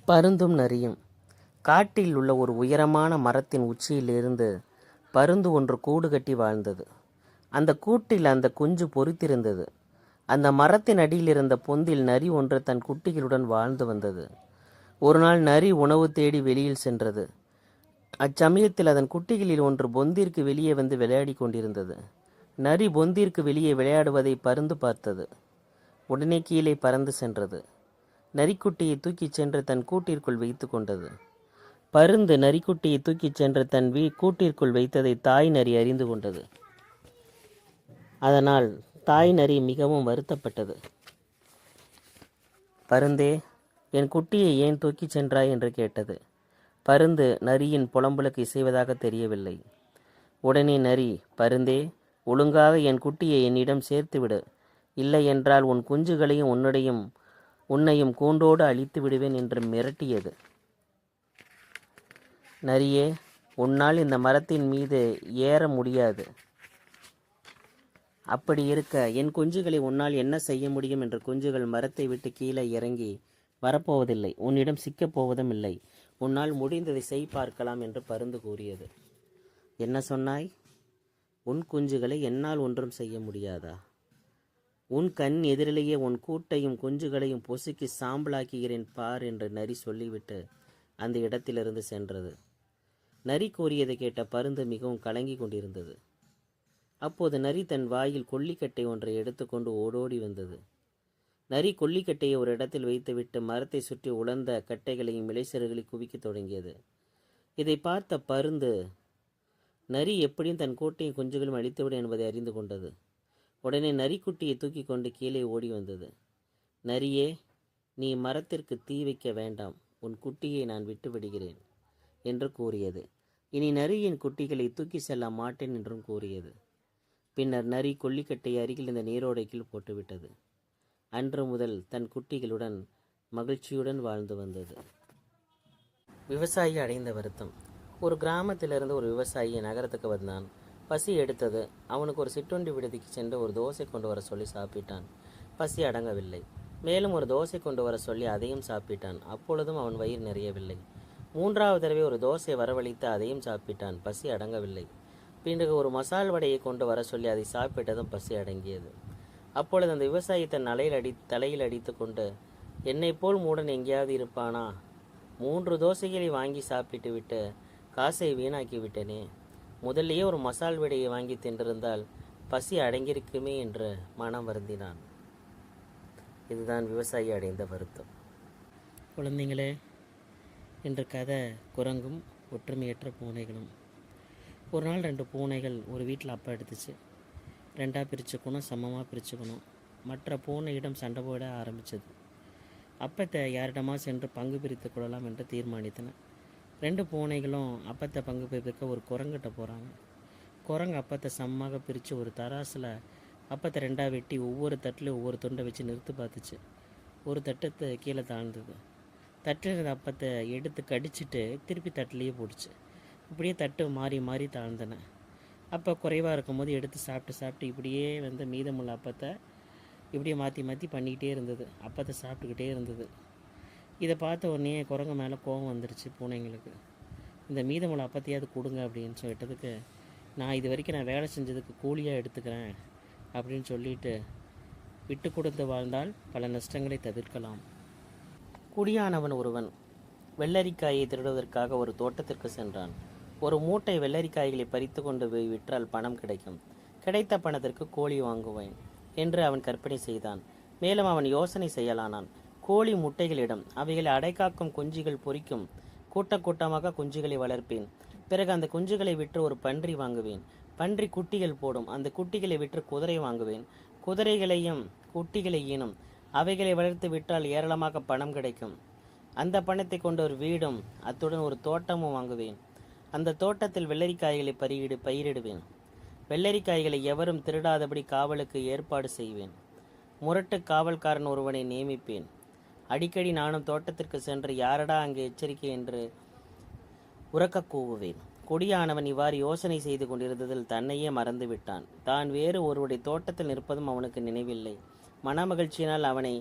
பருந்தும் நரியும். காட்டில் உள்ள ஒரு உயரமான மரத்தின் உச்சியிலிருந்து பருந்து ஒன்று கூடு கட்டி வாழ்ந்தது. அந்த கூட்டில் அந்த குஞ்சு பொரித்திருந்தது. அந்த மரத்தின் அடியில் இருந்த பொந்தில் நரி ஒன்று தன் குட்டிகளுடன் வாழ்ந்து வந்தது. ஒரு நாள் நரி உணவு தேடி வெளியில் சென்றது. அச்சமயத்தில் அதன் குட்டிகளில் ஒன்று பொந்திற்கு வெளியே வந்து விளையாடி கொண்டிருந்தது. நரி பொந்திற்கு வெளியே விளையாடுவதை பருந்து பார்த்தது. உடனே கீழே பறந்து சென்றது. நரிக்குட்டியை தூக்கிச் சென்று தன் கூட்டிற்குள் வைத்து கொண்டது. பருந்து நரிக்குட்டியை தூக்கிச் சென்று தன் கூட்டிற்குள் வைத்ததை தாய் நரி அறிந்து கொண்டது. அதனால் தாய் நரி மிகவும் வருத்தப்பட்டது. பருந்தே, என் குட்டியை ஏன் தூக்கிச் சென்றாய் என்று கேட்டது. பருந்து நரியின் புலம்பலுக்கு இசைவதாக தெரியவில்லை. உடனே நரி, பருந்தே, ஒழுங்காக என் குட்டியை என்னிடம் சேர்த்துவிடு, இல்லை என்றால் உன் குஞ்சுகளையும் உன்னையும் கூண்டோடு அழித்து விடுவேன் என்று மிரட்டியது. நரியே, உன்னால் இந்த மரத்தின் மீது ஏற முடியாது. அப்படி இருக்க என் குஞ்சுகளை உன்னால் என்ன செய்ய முடியும் என்று குஞ்சுகள் மரத்தை விட்டு கீழே இறங்கி வரப்போவதில்லை, உன்னிடம் சிக்கப் போவதும் இல்லை. உன்னால் முடிந்ததை செய் பார்க்கலாம் என்று பருந்து கூறியது. என்ன சொன்னாய்? உன் குஞ்சுகளை என்னால் ஒன்றும் செய்ய முடியாதா? உன் கண் எதிரிலேயே உன் கூட்டையும் குஞ்சுகளையும் பொசுக்கி சாம்பலாக்குகிறேன் பார் என்று நரி சொல்லிவிட்டு அந்த இடத்திலிருந்து சென்றது. நரி கூறியதை கேட்ட பருந்து மிகவும் கலங்கி கொண்டிருந்தது. அப்போது நரி தன் வாயில் கொல்லிக்கட்டை ஒன்றை எடுத்துக்கொண்டு ஓடோடி வந்தது. நரி கொல்லிக்கட்டையை ஒரு இடத்தில் வைத்துவிட்டு மரத்தை சுற்றி உலர்ந்த கட்டைகளையும் இலைச்சறுகளை குவிக்கத் தொடங்கியது. இதை பார்த்த பருந்து நரி எப்படியும் தன் கூட்டையும் குஞ்சுகளும் அழித்துவிடும் என்பதை அறிந்து கொண்டது. உடனே நரிக்குட்டியை தூக்கி கொண்டு கீழே ஓடி வந்தது. நரியே, நீ மரத்திற்கு தீ வைக்க வேண்டாம், உன் குட்டியை நான் விட்டு விடுகிறேன் என்று கூறியது. இனி நரியின் குட்டிகளை தூக்கி செல்ல மாட்டேன் என்றும் கூறியது. பின்னர் நரி கொல்லிக்கட்டை அருகில் இந்த நீரோடைக்குள் போட்டுவிட்டது. அன்று முதல் தன் குட்டிகளுடன் மகிழ்ச்சியுடன் வாழ்ந்து வந்தது. விவசாயி அடைந்த வருத்தம். ஒரு கிராமத்திலிருந்து ஒரு விவசாயி நகரத்துக்கு வந்தான். பசி எடுத்தது. அவனுக்கு ஒரு சிற்றுண்டி விடுதிக்கு சென்று ஒரு தோசை கொண்டு வர சொல்லி சாப்பிட்டான். பசி அடங்கவில்லை. மேலும் ஒரு தோசை கொண்டு வர சொல்லி அதையும் சாப்பிட்டான். அப்பொழுதும் அவன் வயிறு நிறையவில்லை. மூன்றாவது தடவை ஒரு தோசை வரவழைத்து அதையும் சாப்பிட்டான். பசி அடங்கவில்லை. பிறகு ஒரு மசால் வடையை கொண்டு வர சொல்லி அதை சாப்பிட்டதும் பசி அடங்கியது. அப்பொழுது அந்த விவசாயி தன் தலையில் அடித்து கொண்டு, என்னை போல் மூடன் எங்கேயாவது இருப்பானா? 3 தோசைகளை வாங்கி சாப்பிட்டு விட்டு காசை வீணாக்கி விட்டனே. முதல்லையே ஒரு மசால் வடையை வாங்கி தின்றிருந்தால் பசி அடங்கியிருக்குமே என்று மனம் வருந்தினான். இதுதான் விவசாயி அடைந்த வருத்தம். குழந்தைங்களே, இன்று கதை குரங்கும் ஒற்றுமையற்ற பூனைகளும். ஒரு நாள் 2 பூனைகள் ஒரு வீட்டில் அப்பா எடுத்துச்சு. 2ஆக பிரிச்சுக்கணும், சமமாக பிரிச்சுக்கணும். மற்ற பூனையிடம் சண்டை போட ஆரம்பித்தது. அப்பத்தை யாரிடமா சென்று பங்கு பிரித்து கொள்ளலாம் என்று தீர்மானித்தன. 2 பூனைகளும் அப்பத்தை பங்கு பிரிக்க ஒரு குரங்கிட்ட போகிறாங்க. குரங்கு அப்பத்தை சமமாக பிரித்து ஒரு தராசில் அப்பத்தை 2ஆக வெட்டி ஒவ்வொரு தட்டிலையும் ஒவ்வொரு துண்டை வச்சு நிறுத்து பார்த்துச்சு. ஒரு தட்டத்தை கீழே தாழ்ந்தது. தட்டில் இருந்த அப்பத்தை எடுத்து கடிச்சிட்டு திருப்பி தட்டிலேயே போட்டுச்சு. இப்படியே தட்டு மாறி மாறி தாழ்ந்தன. அப்போ குறைவாக இருக்கும்போது எடுத்து சாப்பிட்டு இப்படியே மீதமுள்ள அப்பத்தை இப்படியே மாற்றி பண்ணிக்கிட்டே இருந்தது. அப்பத்தை சாப்பிட்டுக்கிட்டே இருந்தது. இதை பார்த்த உடனே குரங்கு மேலே கோபம் வந்துருச்சு பூனைங்களுக்கு. இந்த மீதமுள்ள அப்பத்தையாவது கொடுங்க அப்படின்னு சொல்லிட்டதுக்கு, நான் இது வரைக்கும் நான் வேலை செஞ்சதுக்கு கூலியாக எடுத்துக்கிறேன் அப்படின்னு சொல்லிட்டு விட்டு கொடுத்து வாழ்ந்தால் பல நஷ்டங்களை தவிர்க்கலாம். குடியானவன் ஒருவன் வெள்ளரிக்காயை திருடுவதற்காக ஒரு தோட்டத்திற்கு சென்றான். ஒரு மூட்டை வெள்ளரிக்காய்களை பறித்து கொண்டு போய் விற்றால் பணம் கிடைக்கும். கிடைத்த பணத்திற்கு கோழி வாங்குவேன் என்று அவன் கற்பனை செய்தான். மேலும் அவன் யோசனை செய்யலானான். கோழி முட்டைகளிடம் அவைகளை அடைக்காக்கும் குஞ்சுகள் பொரிக்கும். கூட்டமாக குஞ்சுகளை வளர்ப்பேன். பிறகு அந்த குஞ்சுகளை விற்று ஒரு பன்றி வாங்குவேன். பன்றி குட்டிகள் போடும். அந்த குட்டிகளை விற்று குதிரை வாங்குவேன். குதிரைகளையும் குட்டிகளை ஈனும். அவைகளை வளர்த்து விட்டால் ஏராளமாக பணம் கிடைக்கும். அந்த பணத்தை கொண்டு ஒரு வீடும் அத்துடன் ஒரு தோட்டமும் வாங்குவேன். அந்த தோட்டத்தில் வெள்ளரிக்காய்களை பயிரிடுவேன். வெள்ளரிக்காய்களை எவரும் திருடாதபடி காவலுக்கு ஏற்பாடு செய்வேன். முரட்டு காவல்காரன் ஒருவனை நியமிப்பேன். அடிக்கடி நானும் தோட்டத்திற்கு சென்று யாரடா அங்கே எச்சரிக்கை என்று உரக்க கூவுவேன். குடியானவன் இவ்வாறு யோசனை செய்து கொண்டிருந்ததில் தன்னையே மறந்து விட்டான். தான் வேறு ஒருவருடைய தோட்டத்தில் நிற்பதும் அவனுக்கு நினைவில்லை. மனமகிழ்ச்சியினால் அவனை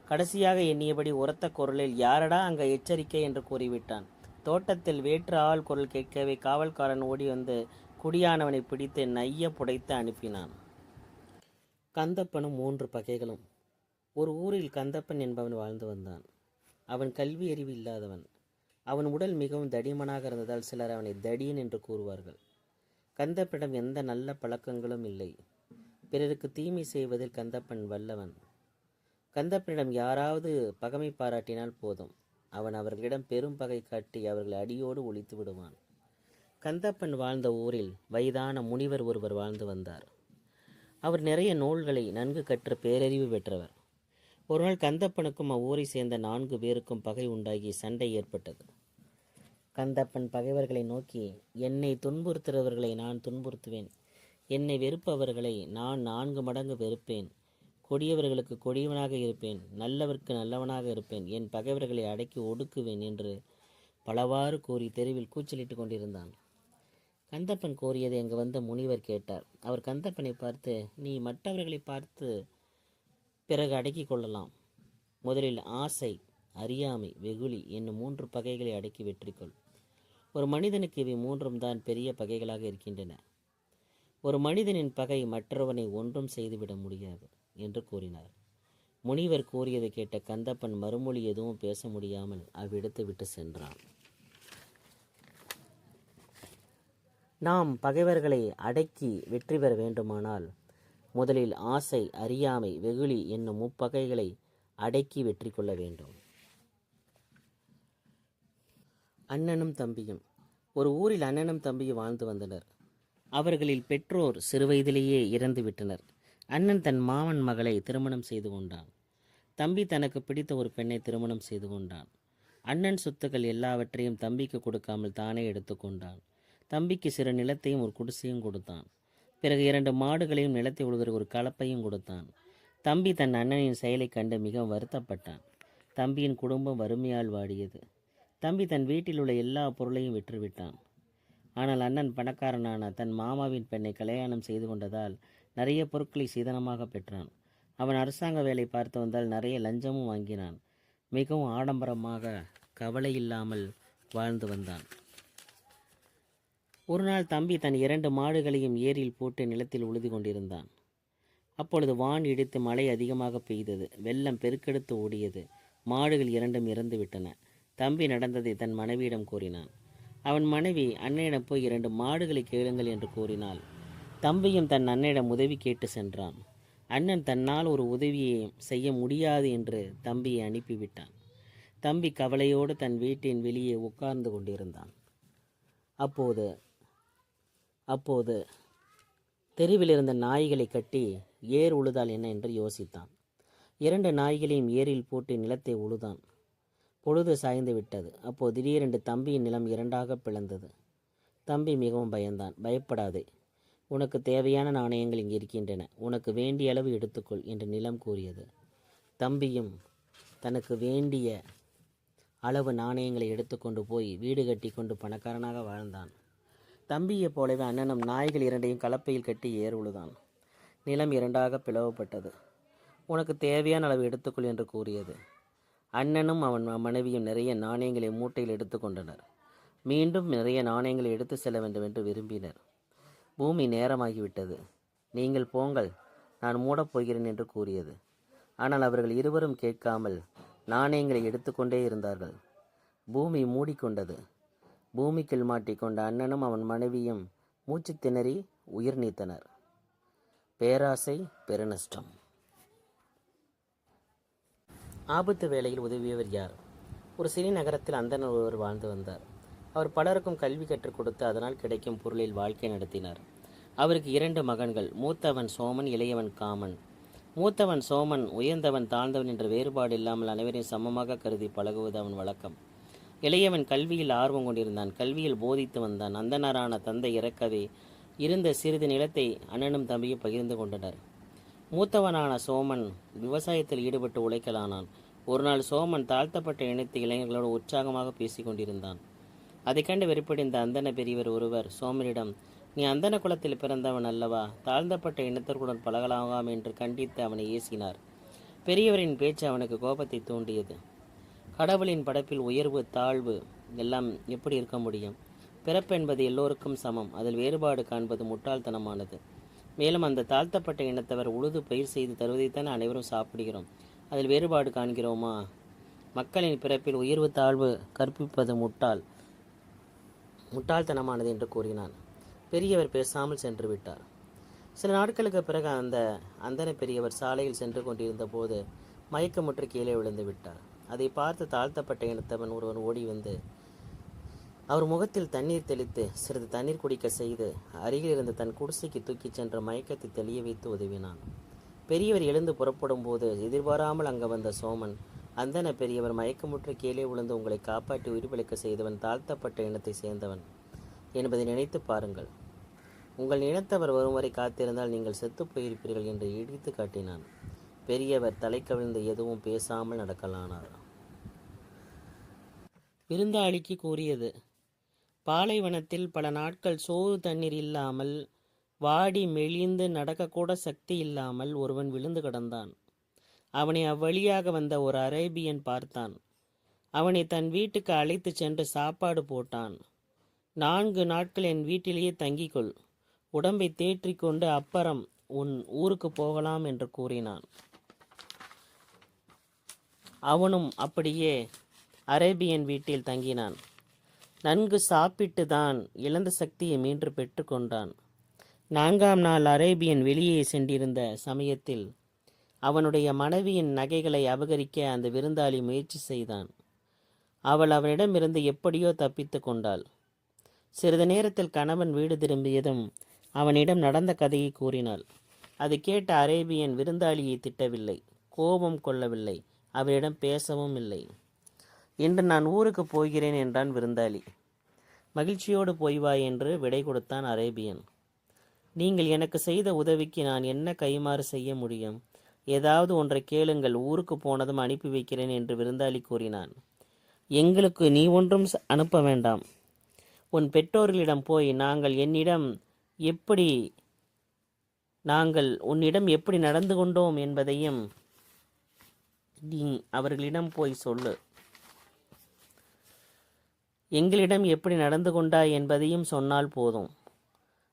கடைசியாக எண்ணியபடி உரத்த குரலில், யாரடா அங்க எச்சரிக்கை என்று கூறிவிட்டான். தோட்டத்தில் வேற்று ஆள் குரல் கேட்கவே காவல்காரன் ஓடி வந்து குடியானவனை பிடித்து நைய புடைத்து அனுப்பினான். கந்தப்பனும் 3 பகைகளும். ஒரு ஊரில் கந்தப்பன் என்பவன் வாழ்ந்து வந்தான். அவன் கல்வி அறிவு இல்லாதவன். அவன் உடல் மிகவும் தடிமனாக இருந்ததால் சிலர் அவனை தடியன் என்று கூறுவார்கள். கந்தப்பனிடம் எந்த நல்ல பழக்கங்களும் இல்லை. பிறருக்கு தீமை செய்வதில் கந்தப்பன் வல்லவன். கந்தப்பனிடம் யாராவது பகைமை பாராட்டினால் போதும், அவன் அவர்களிடம் பெரும் பகை காட்டி அவர்களை அடியோடு ஒழித்து விடுவான். கந்தப்பன் வாழ்ந்த ஊரில் வயதான முனிவர் ஒருவர் வாழ்ந்து வந்தார். அவர் நிறைய நூல்களை நன்கு கற்று பேரறிவு பெற்றவர். ஒருநாள் கந்தப்பனுக்கும் அவ்வூரை சேர்ந்த 4 பேருக்கும் பகை உண்டாகி சண்டை ஏற்பட்டது. கந்தப்பன் பகைவர்களை நோக்கி, என்னை துன்புறுத்துகிறவர்களை நான் துன்புறுத்துவேன், என்னை வெறுப்பவர்களை நான் 4 மடங்கு வெறுப்பேன், கொடியவர்களுக்கு கொடியவனாக இருப்பேன், நல்லவர்க்கு நல்லவனாக இருப்பேன், என் பகைவர்களை அடக்கி ஒடுக்குவேன் என்று பலவாறு கூறி தெருவில் கூச்சலிட்டு கொண்டிருந்தான். கந்தப்பன் கோரியதை அங்கு வந்த முனிவர் கேட்டார். அவர் கந்தப்பனை பார்த்து, நீ மற்றவர்களை பார்த்து பிறகு அடக்கி கொள்ளலாம். முதலில் ஆசை, அறியாமை, வெகுளி என்னும் 3 பகைகளை அடக்கி வெற்றிக்கொள். ஒரு மனிதனுக்கு இவை 3ம் தான் பெரிய பகைகளாக இருக்கின்றன. ஒரு மனிதனின் பகை மற்றவனை ஒன்றும் செய்துவிட முடியாது என்று கூறினார். முனிவர் கூறியதை கேட்ட கந்தப்பன் மறுமொழி எதுவும் பேச முடியாமல் அவ்விடத்தை விட்டு சென்றான். நாம் பகைவர்களை அடக்கி வெற்றி பெற வேண்டுமானால் முதலில் ஆசை, அறியாமை, வெகுளி என்னும் 3 பகைகளை அடக்கி வெற்றி கொள்ள வேண்டும். அண்ணனும் தம்பியும். ஒரு ஊரில் அண்ணனும் தம்பியும் வாழ்ந்து வந்தனர். அவர்களில் பெற்றோர் சிறுவயதிலேயே இறந்து விட்டனர். அண்ணன் தன் மாமன் மகளை திருமணம் செய்து கொண்டான். தம்பி தனக்கு பிடித்த ஒரு பெண்ணை திருமணம் செய்து கொண்டான். அண்ணன் சொத்துக்கள் எல்லாவற்றையும் தம்பிக்கு கொடுக்காமல் தானே எடுத்துக்கொண்டான். தம்பிக்கு சிறு நிலத்தையும் ஒரு குடிசையும் கொடுத்தான். பிறகு 2 மாடுகளையும் நிலத்தை உழுவதற்கு ஒரு கலப்பையும் கொடுத்தான். தம்பி தன் அண்ணனின் செயலை கண்டு மிகவும் வருத்தப்பட்டான். தம்பியின் குடும்பம் வறுமையால் வாடியது. தம்பி தன் வீட்டில் உள்ள எல்லா பொருளையும் விற்றுவிட்டான். ஆனால் அண்ணன் பணக்காரனான தன் மாமாவின் பெண்ணை கல்யாணம் செய்து கொண்டதால் நிறைய பொருட்களை சீதனமாக பெற்றான். அவன் அரசாங்க வேலை பார்த்து வந்தால் நிறைய லஞ்சமும் வாங்கினான். மிகவும் ஆடம்பரமாக கவலை இல்லாமல் வாழ்ந்து வந்தான். ஒரு நாள் தம்பி தன் 2 மாடுகளையும் ஏரியில் போட்டு நிலத்தில் உழுது கொண்டிருந்தான். அப்பொழுது வான் இடித்து மழை அதிகமாக பெய்தது. வெள்ளம் பெருக்கெடுத்து ஓடியது. மாடுகள் 2ம் இறந்து விட்டன. தம்பி நடந்ததை தன் மனைவியிடம் கூறினான். அவன் மனைவி அன்னையிடம் போய் 2 மாடுகளை கேளுங்கள் என்று கூறினாள். தம்பியும் தன் அன்னையிடம் உதவி கேட்டு சென்றான். அண்ணன் தன்னால் ஒரு உதவியை செய்ய முடியாது என்று தம்பியை அனுப்பிவிட்டான். தம்பி கவலையோடு தன் வீட்டின் வெளியே உட்கார்ந்து கொண்டிருந்தான். அப்போது தெருவில் இருந்த நாய்களை கட்டி ஏர் உழுதால் என்ன என்று யோசித்தான். 2 நாய்களையும் ஏரில் போட்டு நிலத்தை உழுதான். பொழுது சாய்ந்து விட்டது. அப்போது திடீரென்று தம்பியின் நிலம் 2ஆக பிளந்தது. தம்பி மிகவும் பயந்தான். பயப்படாதே, உனக்கு தேவையான நாணயங்கள் இங்கே இருக்கின்றன, உனக்கு வேண்டிய அளவு எடுத்துக்கொள் என்று நிலம் கூறியது. தம்பியும் தனக்கு வேண்டிய அளவு நாணயங்களை எடுத்துக்கொண்டு போய் வீடு கட்டி கொண்டு பணக்காரனாக வாழ்ந்தான். தம்பியைப் போலவே அண்ணனும் நாய்கள் 2ஐயும் கலப்பையில் கட்டி ஏர் உழுதான். நிலம் 2ஆக பிளவுபட்டது. உனக்கு தேவையான அளவு எடுத்துக்கொள் என்று கூறியது. அண்ணனும் அவன் மனைவியும் நிறைய நாணயங்களை மூட்டையில் எடுத்துக்கொண்டனர். மீண்டும் நிறைய நாணயங்களை எடுத்து செல்ல வேண்டும் என்று விரும்பினர். பூமி நேரமாகிவிட்டது. நீங்கள் போங்கள், நான் மூடப் போகிறேன் என்று கூறியது. ஆனால் அவர்கள் இருவரும் கேட்காமல் நாணயங்களை எடுத்துக்கொண்டே இருந்தார்கள். பூமி மூடிக்கொண்டது. பூமிக்குள் மாட்டிக்கொண்ட அண்ணனும் அவன் மனைவியும் மூச்சு திணறி உயிர் நீத்தனர். பேராசை பெருநஷ்டம். ஆபத்து வேளையில் உதவியவர் யார்? ஒரு சிறிய நகரத்தில் அந்தணர் ஒருவர் வாழ்ந்து வந்தார். அவர் பலருக்கும் கல்வி கற்றுக் கொடுத்து அதனால் கிடைக்கும் பொருளில் வாழ்க்கை நடத்தினார். அவருக்கு 2 மகன்கள். மூத்தவன் சோமன், இளையவன் காமன். மூத்தவன் சோமன் உயர்ந்தவன் தாழ்ந்தவன் என்ற வேறுபாடு இல்லாமல் அனைவரையும் சமமாக கருதி பழகுவது அவன் வழக்கம். இளையவன் கல்வியில் ஆர்வம் கொண்டிருந்தான். கல்வியில் போதித்து வந்தான். அந்தணரான தந்தை இறக்கவே இருந்த சிறிது நிலத்தை அண்ணனும் தம்பியும் பகிர்ந்து கொண்டனர். மூத்தவனான சோமன் விவசாயத்தில் ஈடுபட்டு உழைக்கலானான். ஒரு நாள் சோமன் தாழ்த்தப்பட்ட இனத்து இளைஞர்களோடு உற்சாகமாக பேசிக் கொண்டிருந்தான். அதை கண்டு வெறுப்படைந்த அந்தன பெரியவர் ஒருவர் சோமனிடம், நீ அந்தன குலத்தில் பிறந்தவன் அல்லவா, தாழ்ந்தப்பட்ட இனத்தர்களுடன் பழகலாகாம் என்று கண்டித்து அவனை ஏசினார். பெரியவரின் பேச்சு அவனுக்கு கோபத்தை தூண்டியது. கடவுளின் படைப்பில் உயர்வு தாழ்வு எல்லாம் எப்படி இருக்க முடியும்? பிறப்பு என்பது எல்லோருக்கும் சமம். அதில் வேறுபாடு காண்பது முட்டாள்தனமானது. மேலும் அந்த தாழ்த்தப்பட்ட இனத்தவர் உழுது பயிர் செய்து தருவதைத்தான் அனைவரும் சாப்பிடுகிறோம். அதில் வேறுபாடு காண்கிறோமா? மக்களின் பிறப்பில் உயர்வு தாழ்வு கற்பிப்பது முட்டாள்தனமானது என்று கூறினான். பெரியவர் பேசாமல் சென்று விட்டார். சில நாட்களுக்கு பிறகு அந்தன பெரியவர் சாலையில் சென்று கொண்டிருந்த போது மயக்கமுற்று கீழே விழுந்து விட்டார். அதை பார்த்து தாழ்த்தப்பட்ட இனத்தவன் ஒருவன் ஓடி வந்து அவர் முகத்தில் தண்ணீர் தெளித்து சிறிது தண்ணீர் குடிக்க செய்து அருகில் இருந்த தன் குடிசைக்கு தூக்கிச் சென்ற மயக்கத்தை தெளிய வைத்து உதவினான். பெரியவர் எழுந்து புறப்படும் போது எதிர்பாராமல் அங்கு வந்த சோமன், அந்தன பெரியவர் மயக்கமுற்று கீழே விழுந்து உங்களை காப்பாற்றி உயிர்ப்பிழக்க செய்தவன் தாழ்த்தப்பட்ட இனத்தை சேர்ந்தவன் என்பதை நினைத்து பாருங்கள். உங்கள் இனத்தவர் வரும் வரை காத்திருந்தால் நீங்கள் செத்து போயிருப்பீர்கள் என்று இடித்து காட்டினான். பெரியவர் தலை கவிழ்ந்து எதுவும் பேசாமல் நடக்கலானார். விருந்தாளிக்கு கூறியது. பாலைவனத்தில் பல நாட்கள் சோறு தண்ணீர் இல்லாமல் வாடி மெலிந்து நடக்கக்கூட சக்தி இல்லாமல் ஒருவன் விழுந்து கிடந்தான். அவனை அவ்வழியாக வந்த ஒரு அரேபியன் பார்த்தான். அவனை தன் வீட்டுக்கு அழைத்து சென்று சாப்பாடு போட்டான். 4 நாட்கள் என் வீட்டிலேயே தங்கிக்கொள், உடம்பை தேற்றிக்கொண்டு அப்புறம் உன் ஊருக்கு போகலாம் என்று கூறினான். அவனும் அப்படியே அரேபியன் வீட்டில் தங்கினான். நன்கு சாப்பிட்டு தான் இழந்த சக்தியை மீண்டும் பெற்றுக்கொண்டான். 4ஆம் நாள் அரேபியன் வெளியே சென்றிருந்த சமயத்தில் அவனுடைய மனைவியின் நகைகளை அபகரிக்க அந்த விருந்தாளி முயற்சி செய்தான். அவள் அவனிடமிருந்து எப்படியோ தப்பித்து கொண்டாள். சிறிது நேரத்தில் கணவன் வீடு திரும்பியதும் அவனிடம் நடந்த கதையை கூறினாள். அது கேட்ட அரேபியன் விருந்தாளியை திட்டவில்லை, கோபம் கொள்ளவில்லை, அவரிடம் பேசவும் இல்லை. இன்று நான் ஊருக்கு போகிறேன் என்றான் விருந்தாளி. மகிழ்ச்சியோடு போய் வா என்று விடை கொடுத்தான் அரேபியன். நீங்கள் எனக்கு செய்த உதவிக்கு நான் என்ன கைமாறு செய்ய முடியும்? ஏதாவது ஒன்றை கேளுங்கள், ஊருக்கு போனதும் அனுப்பி வைக்கிறேன் என்று விருந்தாளி கூறினான். எங்களுக்கு நீ ஒன்றும் அனுப்ப வேண்டாம். உன் பெற்றோர்களிடம் போய் நாங்கள் உன்னிடம் எப்படி நடந்து கொண்டோம் என்பதையும் நீ அவர்களிடம் போய் சொல்லு. எங்களிடம் எப்படி நடந்து கொண்டாய் என்பதையும் சொன்னால் போதும்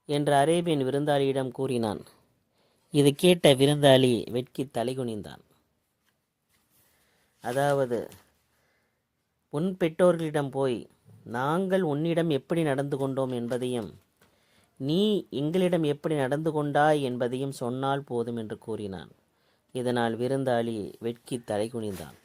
என்று அரேபியன் விருந்தாளியிடம் கூறினான். இது கேட்ட விருந்தாளி வெட்கி தலைகுனிந்தான். அதாவது, உன் பெற்றோர்களிடம் போய் நாங்கள் உன்னிடம் எப்படி நடந்து கொண்டோம் என்பதையும் நீ எங்களிடம் எப்படி நடந்து கொண்டாய் என்பதையும் சொன்னால் போதும் என்று கூறினான். இதனால் விருந்தாளி வெட்கி தலைகுனிந்தான்.